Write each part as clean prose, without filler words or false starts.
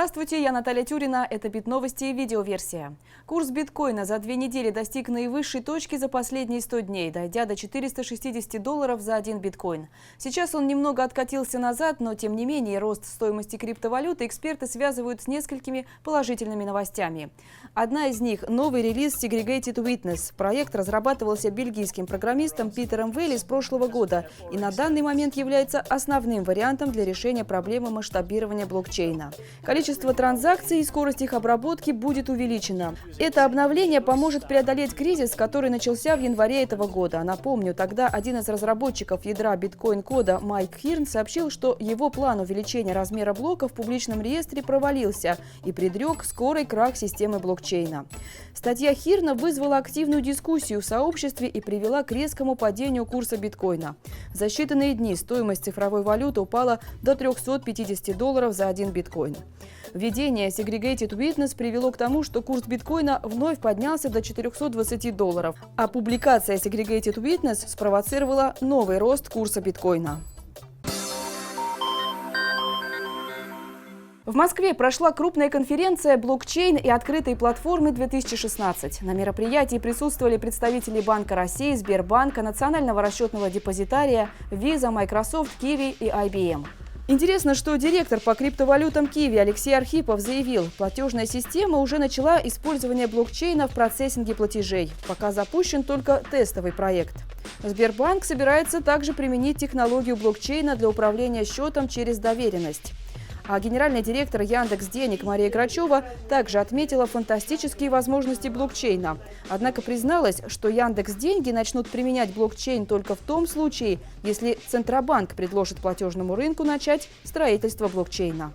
Здравствуйте, я Наталья Тюрина. Это Битновости и видеоверсия. Курс биткоина за 2 недели достиг наивысшей точки за последние 100 дней, дойдя до $460 за один биткоин. Сейчас он немного откатился назад, но тем не менее рост стоимости криптовалюты эксперты связывают с несколькими положительными новостями. Одна из них – новый релиз Segregated Witness. Проект разрабатывался бельгийским программистом Питером Вэлли с прошлого года и на данный момент является основным вариантом для решения проблемы масштабирования блокчейна. Количество транзакций и скорость их обработки будет увеличена. Это обновление поможет преодолеть кризис, который начался в январе этого года. Напомню, тогда один из разработчиков ядра биткоин-кода Майк Хирн сообщил, что его план увеличения размера блока в публичном реестре провалился и предрек скорый крах системы блокчейна. Статья Хирна вызвала активную дискуссию в сообществе и привела к резкому падению курса биткоина. За считанные дни стоимость цифровой валюты упала до $350 за один биткоин. Введение Segregated Witness привело к тому, что курс биткоина вновь поднялся до $420, а публикация Segregated Witness спровоцировала новый рост курса биткоина. В Москве прошла крупная конференция «Блокчейн и открытые платформы-2016». На мероприятии присутствовали представители Банка России, Сбербанка, Национального расчетного депозитария, Visa, Microsoft, Kiwi и IBM. Интересно, что директор по криптовалютам Kiwi Алексей Архипов заявил, платежная система уже начала использование блокчейна в процессинге платежей. Пока запущен только тестовый проект. Сбербанк собирается также применить технологию блокчейна для управления счетом через доверенность. А генеральный директор Яндекс.Денег Мария Грачева также отметила фантастические возможности блокчейна. Однако призналась, что Яндекс.Деньги начнут применять блокчейн только в том случае, если Центробанк предложит платежному рынку начать строительство блокчейна.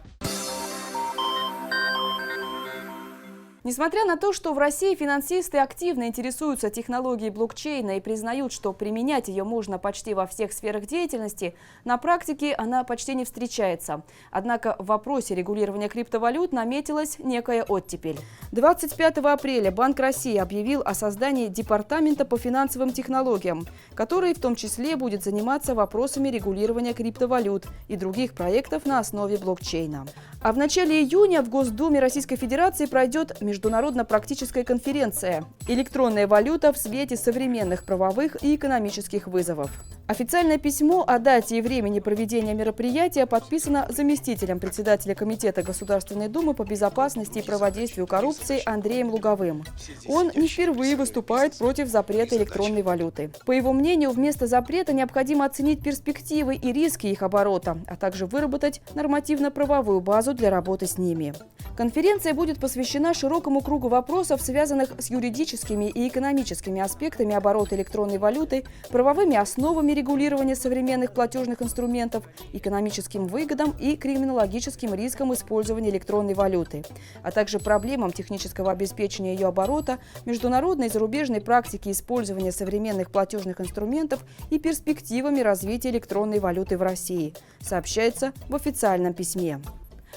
Несмотря на то, что в России финансисты активно интересуются технологией блокчейна и признают, что применять ее можно почти во всех сферах деятельности, на практике она почти не встречается. Однако в вопросе регулирования криптовалют наметилась некая оттепель. 25 апреля Банк России объявил о создании Департамента по финансовым технологиям, который в том числе будет заниматься вопросами регулирования криптовалют и других проектов на основе блокчейна. А в начале июня в Госдуме Российской Федерации пройдет международно-практическая конференция «Электронная валюта в свете современных правовых и экономических вызовов». Официальное письмо о дате и времени проведения мероприятия подписано заместителем председателя Комитета Государственной Думы по безопасности и противодействию коррупции Андреем Луговым. Он не впервые выступает против запрета электронной валюты. По его мнению, вместо запрета необходимо оценить перспективы и риски их оборота, а также выработать нормативно-правовую базу для работы с ними. Конференция будет посвящена широкому кругу вопросов, связанных с юридическими и экономическими аспектами оборота электронной валюты, правовыми основами регулирования современных платежных инструментов, экономическим выгодам и криминологическим рискам использования электронной валюты, а также проблемам технического обеспечения ее оборота, международной и зарубежной практики использования современных платежных инструментов и перспективами развития электронной валюты в России, сообщается в официальном письме.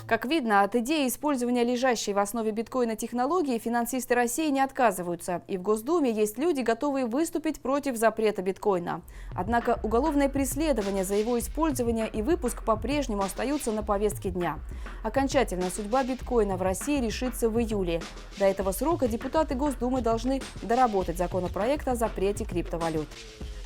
Как видно, от идеи использования лежащей в основе биткоина технологии финансисты России не отказываются. И в Госдуме есть люди, готовые выступить против запрета биткоина. Однако уголовное преследование за его использование и выпуск по-прежнему остаются на повестке дня. Окончательно судьба биткоина в России решится в июле. До этого срока депутаты Госдумы должны доработать законопроект о запрете криптовалют.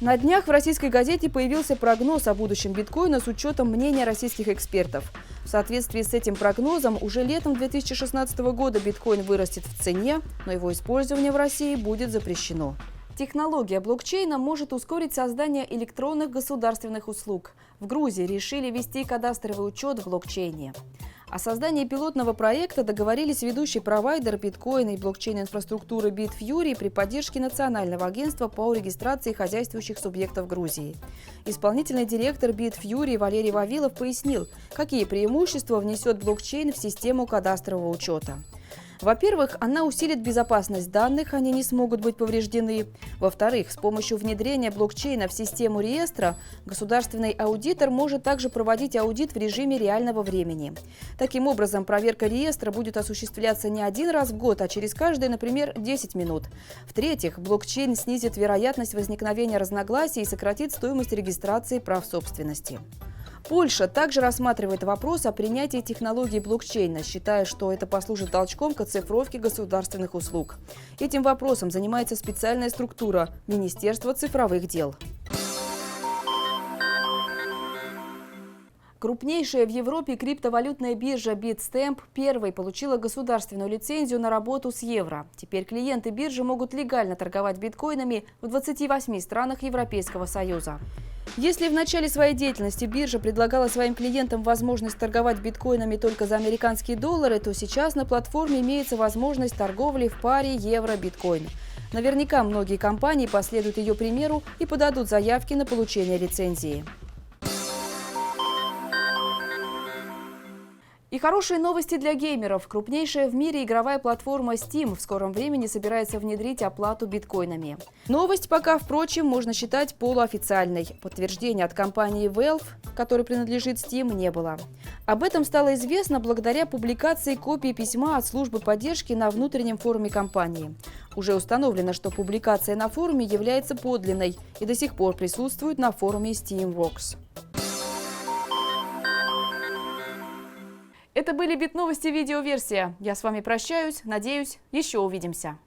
На днях в российской газете появился прогноз о будущем биткоина с учетом мнения российских экспертов. В соответствии с этим прогнозом, уже летом 2016 года биткоин вырастет в цене, но его использование в России будет запрещено. Технология блокчейна может ускорить создание электронных государственных услуг. В Грузии решили вести кадастровый учет в блокчейне. О создании пилотного проекта договорились ведущий провайдер биткоина и блокчейн-инфраструктуры Bitfury при поддержке Национального агентства по регистрации хозяйствующих субъектов Грузии. Исполнительный директор Bitfury Валерий Вавилов пояснил, какие преимущества внесет блокчейн в систему кадастрового учета. Во-первых, она усилит безопасность данных, они не смогут быть повреждены. Во-вторых, с помощью внедрения блокчейна в систему реестра государственный аудитор может также проводить аудит в режиме реального времени. Таким образом, проверка реестра будет осуществляться не один раз в год, а через каждые, например, 10 минут. В-третьих, блокчейн снизит вероятность возникновения разногласий и сократит стоимость регистрации прав собственности. Польша также рассматривает вопрос о принятии технологии блокчейна, считая, что это послужит толчком к оцифровке государственных услуг. Этим вопросом занимается специальная структура – Министерство цифровых дел. Крупнейшая в Европе криптовалютная биржа Bitstamp первой получила государственную лицензию на работу с евро. Теперь клиенты биржи могут легально торговать биткоинами в 28 странах Европейского Союза. Если в начале своей деятельности биржа предлагала своим клиентам возможность торговать биткоинами только за американские доллары, то сейчас на платформе имеется возможность торговли в паре евро-биткоин. Наверняка многие компании последуют ее примеру и подадут заявки на получение лицензии. И хорошие новости для геймеров. Крупнейшая в мире игровая платформа Steam в скором времени собирается внедрить оплату биткоинами. Новость пока, впрочем, можно считать полуофициальной. Подтверждения от компании Valve, которой принадлежит Steam, не было. Об этом стало известно благодаря публикации копии письма от службы поддержки на внутреннем форуме компании. Уже установлено, что публикация на форуме является подлинной и до сих пор присутствует на форуме Steamworks. Это были Бит-новости видеоверсия. Я с вами прощаюсь. Надеюсь, еще увидимся.